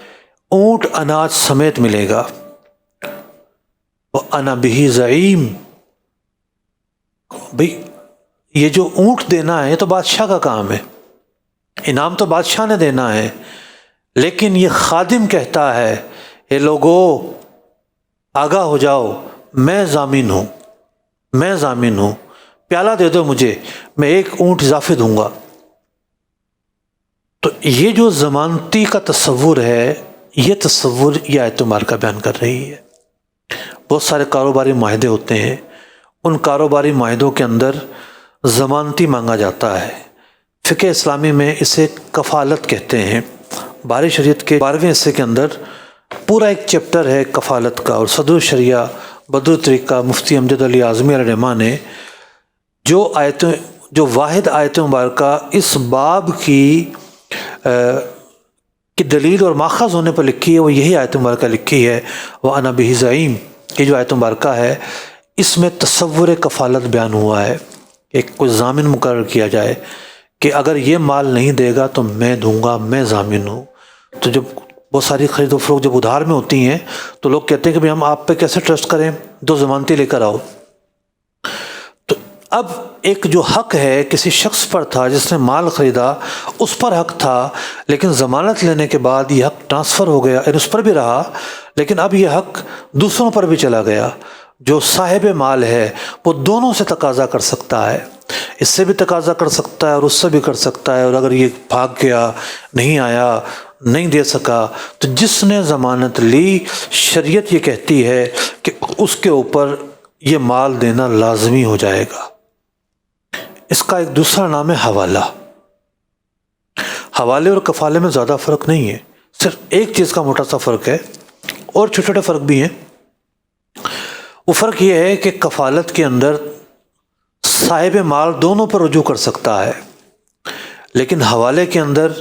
اونٹ اناج سمیت ملے گا۔ وَأَنَا بِهِ زَعِيمٌ، بھئی یہ جو اونٹ دینا ہے یہ تو بادشاہ کا کام ہے، انعام تو بادشاہ نے دینا ہے، لیکن یہ خادم کہتا ہے اے لوگو آگاہ ہو جاؤ، میں ضامن ہوں، میں ضامن ہوں، پیالہ دے دو مجھے، میں ایک اونٹ اضافی دوں گا۔ تو یہ جو ضمانتی کا تصور ہے، یہ تصور یہ آیت مبارکہ بیان کر رہی ہے۔ بہت سارے کاروباری معاہدے ہوتے ہیں، ان کاروباری معاہدوں کے اندر ضمانتی مانگا جاتا ہے۔ فقہ اسلامی میں اسے کفالت کہتے ہیں۔ باری شریعت کے 12ویں حصے کے اندر پورا ایک چیپٹر ہے کفالت کا، اور صدر الشریعہ بدر الطریقہ مفتی امجد علی اعظمی علیہ الرحمہ نے جو واحد آیت مبارکہ اس باب کی دلیل اور ماخذ ہونے پر لکھی ہے، وہ یہی آیت مبارکہ لکھی ہے، وَأَنَا بِهِ زَعِيمٌ۔ یہ جو آیت مبارکہ ہے اس میں تصور کفالت بیان ہوا ہے، کہ کوئی ضامن مقرر کیا جائے کہ اگر یہ مال نہیں دے گا تو میں دوں گا، میں ضامن ہوں۔ تو جب بہت ساری خرید و فروخت جب ادھار میں ہوتی ہیں تو لوگ کہتے ہیں کہ بھئی ہم آپ پہ کیسے ٹرسٹ کریں، دو ضمانتی لے کر آؤ۔ تو اب ایک جو حق ہے کسی شخص پر تھا جس نے مال خریدا، اس پر حق تھا، لیکن ضمانت لینے کے بعد یہ حق ٹرانسفر ہو گیا، اور اس پر بھی رہا، لیکن اب یہ حق دوسروں پر بھی چلا گیا۔ جو صاحب مال ہے وہ دونوں سے تقاضا کر سکتا ہے، اس سے بھی تقاضا کر سکتا ہے اور اس سے بھی کر سکتا ہے، اور اگر یہ بھاگ گیا، نہیں آیا، نہیں دے سکا، تو جس نے ضمانت لی، شریعت یہ کہتی ہے کہ اس کے اوپر یہ مال دینا لازمی ہو جائے گا۔ اس کا ایک دوسرا نام ہے حوالہ۔ حوالے اور کفالے میں زیادہ فرق نہیں ہے، صرف ایک چیز کا موٹا سا فرق ہے، اور چھوٹے چھوٹے فرق بھی ہیں۔ وہ فرق یہ ہے کہ کفالت کے اندر صاحب مال دونوں پر رجوع کر سکتا ہے، لیکن حوالے کے اندر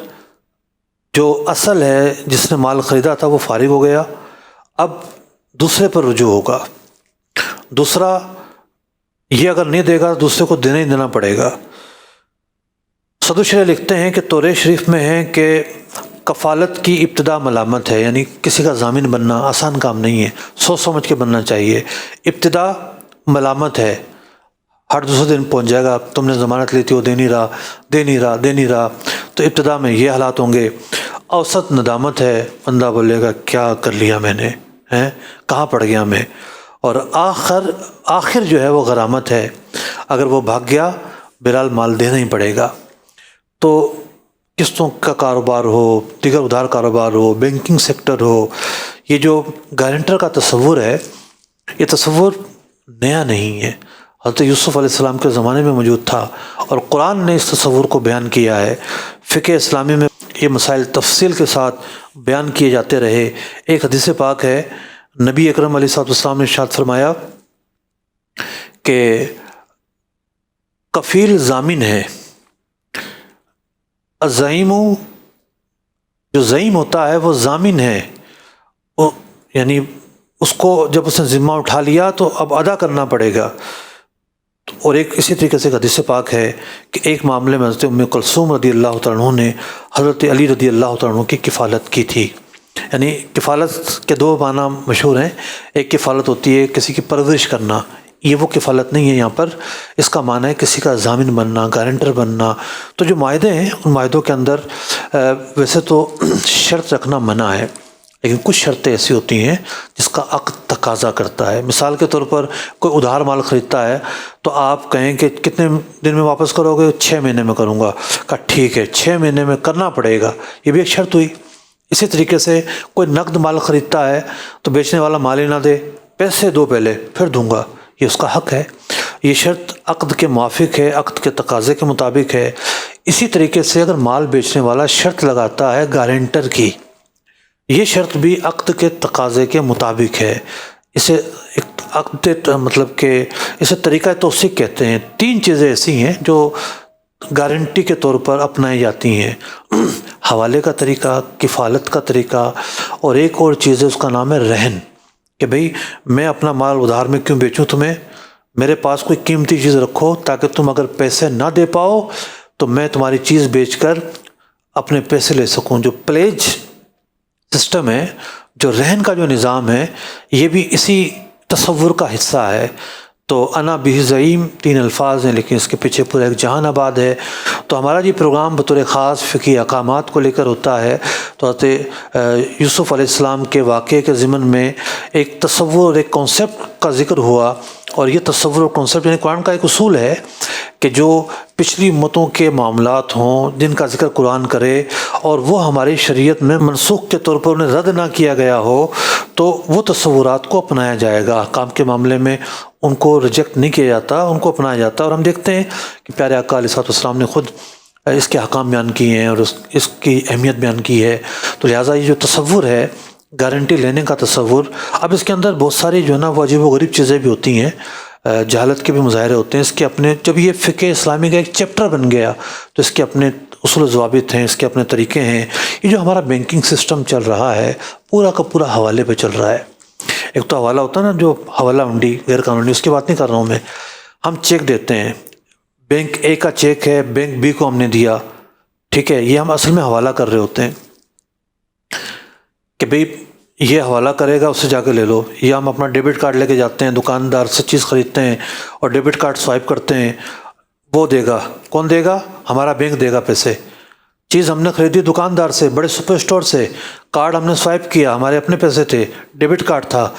جو اصل ہے جس نے مال خریدا تھا وہ فارغ ہو گیا، اب دوسرے پر رجوع ہوگا. دوسرا یہ اگر نہیں دے گا دوسرے کو دینا ہی دینا پڑے گا. صدر شریح لکھتے ہیں کہ تورات شریف میں ہے کہ کفالت کی ابتدا ملامت ہے، یعنی کسی کا ضامن بننا آسان کام نہیں ہے، سوچ سمجھ کے بننا چاہیے. ابتدا ملامت ہے، ہر دوسرے دن پہنچ جائے گا تم نے ضمانت لی تھی وہ دے نہیں رہا، تو ابتدا میں یہ حالات ہوں گے. اوسط ندامت ہے، بندہ بولے گا کیا کر لیا میں نے، کہاں پڑ گیا میں. اور آخر جو ہے وہ غرامت ہے، اگر وہ بھاگ گیا بہرحال مال دینا ہی پڑے گا. تو قسطوں کا کاروبار ہو، دیگر ادھار کاروبار ہو، بینکنگ سیکٹر ہو، یہ جو گارنٹر کا تصور ہے یہ تصور نیا نہیں ہے، حضرت یوسف علیہ السلام کے زمانے میں موجود تھا اور قرآن نے اس تصور کو بیان کیا ہے. فقہ اسلامی میں یہ مسائل تفصیل کے ساتھ بیان کیے جاتے رہے. ایک حدیث پاک ہے، نبی اکرم علیہ الصلوۃ والسلام نے ارشاد فرمایا کہ کفیل ضامن ہے، الزعیم جو زعیم ہوتا ہے وہ ضامن ہے، یعنی اس کو جب اس نے ذمہ اٹھا لیا تو اب ادا کرنا پڑے گا. اور ایک اسی طریقے سے حدیث پاک ہے کہ ایک معاملے میں حضرت ام کلثوم رضی اللہ تعالیٰ عنہ نے حضرت علی رضی اللہ تعالیٰ عنہ کی کفالت کی تھی. یعنی کفالت کے دو معنی مشہور ہیں، ایک کفالت ہوتی ہے کسی کی پرورش کرنا، یہ وہ کفالت نہیں ہے یہاں پر، اس کا معنی ہے کسی کا ضامن بننا، گارنٹر بننا. تو جو معاہدے ہیں ان معاہدوں کے اندر ویسے تو شرط رکھنا منع ہے، لیکن کچھ شرطیں ایسی ہوتی ہیں جس کا عقد تقاضا کرتا ہے. مثال کے طور پر کوئی ادھار مال خریدتا ہے تو آپ کہیں کہ کتنے دن میں واپس کرو گے؟ 6 مہینے میں کروں گا. کہا ٹھیک ہے 6 مہینے میں کرنا پڑے گا، یہ بھی ایک شرط ہوئی. اسی طریقے سے کوئی نقد مال خریدتا ہے تو بیچنے والا مال ہی نہ دے، پیسے دو پہلے پھر دوں گا، یہ اس کا حق ہے. یہ شرط عقد کے موافق ہے، عقد کے تقاضے کے مطابق ہے. اسی طریقے سے اگر مال بیچنے والا شرط لگاتا ہے گارنٹر کی، یہ شرط بھی عقد کے تقاضے کے مطابق ہے. اسے ایک عقد مطلب کہ اسے طریقہ توثیق کہتے ہیں. 3 چیزیں ایسی ہیں جو گارنٹی کے طور پر اپنائی جاتی ہیں، حوالے کا طریقہ، کفالت کا طریقہ، اور ایک اور چیز ہے اس کا نام ہے رہن، کہ بھئی میں اپنا مال ادھار میں کیوں بیچوں تمہیں، میرے پاس کوئی قیمتی چیز رکھو تاکہ تم اگر پیسے نہ دے پاؤ تو میں تمہاری چیز بیچ کر اپنے پیسے لے سکوں. جو پلیج سسٹم ہے، جو رہن کا جو نظام ہے، یہ بھی اسی تصور کا حصہ ہے. تو انا بھی زعیم 3 الفاظ ہیں لیکن اس کے پیچھے پورا ایک جہان آباد ہے. تو ہمارا یہ پروگرام بطور خاص فقہی احکامات کو لے کر ہوتا ہے. تو حضرت یوسف علیہ السلام کے واقعے کے ضمن میں ایک تصور، ایک کانسیپٹ کا ذکر ہوا، اور یہ تصور اور کانسیپٹ یعنی قرآن کا ایک اصول ہے کہ جو پچھلی امتوں کے معاملات ہوں جن کا ذکر قرآن کرے اور وہ ہماری شریعت میں منسوخ کے طور پر انہیں رد نہ کیا گیا ہو تو وہ تصورات کو اپنایا جائے گا. احکام کے معاملے میں ان کو ریجیکٹ نہیں کیا جاتا، ان کو اپنایا جاتا. اور ہم دیکھتے ہیں کہ پیارے آقا علیہ الصلوۃ والسلام نے خود اس کے احکام بیان کیے ہیں اور اس کی اہمیت بیان کی ہے. تو لہٰذا یہ جو تصور ہے گارنٹی لینے کا تصور، اب اس کے اندر بہت ساری جو ہے نا وہ عجیب و غریب چیزیں بھی ہوتی ہیں، جہالت کے بھی مظاہرے ہوتے ہیں. اس کے اپنے، جب یہ فقہ اسلامی کا ایک چیپٹر بن گیا تو اس کے اپنے اصول و ضوابط ہیں، اس کے اپنے طریقے ہیں. یہ جو ہمارا بینکنگ سسٹم چل رہا ہے پورا کا پورا حوالے پہ چل رہا ہے. ایک تو حوالہ ہوتا ہے نا، جو حوالہ منڈی غیر قانونی، اس کی بات نہیں کر رہا ہوں میں. ہم چیک دیتے ہیں، بینک اے کا چیک ہے، بینک بی کو ہم نے دیا، ٹھیک ہے، یہ ہم اصل میں حوالہ کر رہے ہوتے ہیں کہ بھئی یہ حوالہ کرے گا اس سے جا کے لے لو. یا ہم اپنا ڈیبٹ کارڈ لے کے جاتے ہیں، دکاندار سے چیز خریدتے ہیں اور ڈیبٹ کارڈ سوائپ کرتے ہیں، وہ دے گا. کون دے گا؟ ہمارا بینک دے گا پیسے. چیز ہم نے خریدی دکاندار سے، بڑے سپر اسٹور سے، کارڈ ہم نے سوائپ کیا، ہمارے اپنے پیسے تھے، ڈیبٹ کارڈ تھا،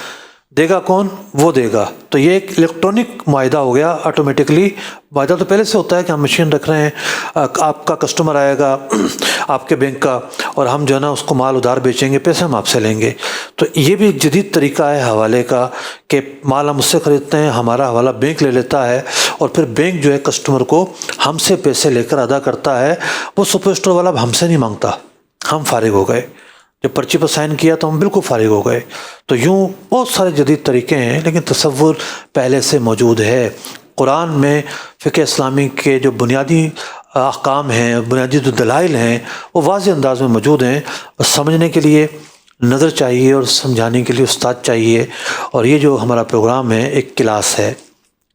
دے گا کون؟ وہ دے گا. تو یہ ایک الیکٹرانک معاہدہ ہو گیا آٹومیٹکلی. معاہدہ تو پہلے سے ہوتا ہے کہ ہم مشین رکھ رہے ہیں، آپ کا کسٹمر آئے گا آپ کے بینک کا اور ہم جو ہے نا اس کو مال ادھار بیچیں گے، پیسے ہم آپ سے لیں گے. تو یہ بھی ایک جدید طریقہ ہے حوالے کا کہ مال ہم اس سے خریدتے ہیں، ہمارا حوالہ بینک لے لیتا ہے اور پھر بینک جو ہے کسٹمر کو ہم سے پیسے لے کر ادا کرتا ہے. وہ سپر اسٹور والا اب ہم سے نہیں مانگتا، ہم فارغ ہو گئے. جب پرچی پر سائن کیا تو ہم بالکل فارغ ہو گئے. تو یوں بہت سارے جدید طریقے ہیں، لیکن تصور پہلے سے موجود ہے. قرآن میں فقہ اسلامی کے جو بنیادی احکام ہیں، بنیادی جو دلائل ہیں، وہ واضح انداز میں موجود ہیں. بس سمجھنے کے لیے نظر چاہیے اور سمجھانے کے لیے استاد چاہیے. اور یہ جو ہمارا پروگرام ہے ایک کلاس ہے،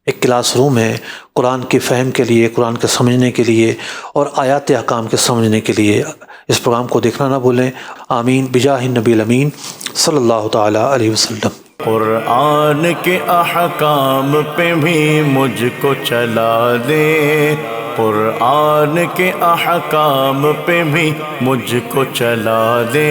ایک کلاس روم ہے قرآن کی فہم کے لیے، قرآن کے سمجھنے کے لیے اور آیات احکام کے سمجھنے کے لیے. اس پروگرام کو دیکھنا نہ بھولیں. آمین بجاہ النبی الامین صلی اللہ تعالی علیہ وسلم.
قرآن کے احکام پہ بھی مجھ کو چلا دے، قرآن کے احکام پہ بھی مجھ کو چلا دے.